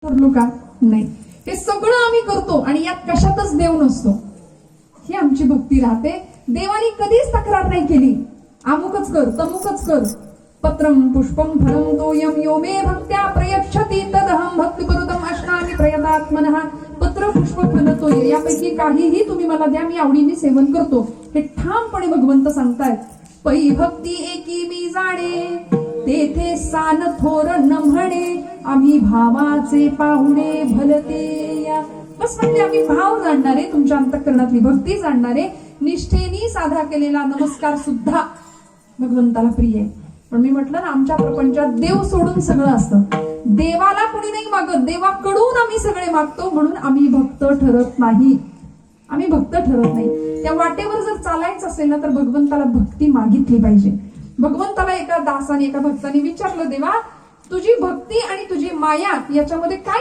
ठरलो का नाही, हे सगळं आम्ही करतो आणि यात कशातच देव नसतो. ही आमची भक्ती राहते. देवानी कधीच तक्रार नाही केली, अमुकच कर तमुकच कर. पत्रम पुष्पम फलम तोयम यो मे भक्त्या प्रयच्छति तदहं भक्ति करुतम अश्नामि प्रयतात्मनः. पत्र पुष्प फल तोय यापैकी काहीही तुम्ही मला द्या, मी आवडीने सेवन करतो. हे ठामपणे भगवंत सांगतायत. पै भक्ती एकी मी जाणे, तेथे सान थोर न म्हणे. आम्ही भावाचे पाहुणे भलते या. बस म्हणजे आम्ही भाव जाणणारे, तुमच्या अंतःकरणातली भक्ती जाणणारे, निष्ठेनी साधा केलेला नमस्कार सुद्धा भगवंताला प्रिय आहे. पण मी म्हटलं ना, आमच्या प्रपंचात देव सोडून सगळं असतं. देवाला कोणी नाही मागत, देवाकडून आम्ही सगळे मागतो. म्हणून आम्ही भक्त ठरत नाही, आम्ही भक्त ठरत नाही. त्या वाटेवर जर चालायचं असेल ना, तर भगवंताला भक्ती मागितली पाहिजे. भगवंताला एका दासाने, एका भक्ताने विचारलं, देवा तुझी भक्ती आणि तुझी माया याच्यामध्ये काय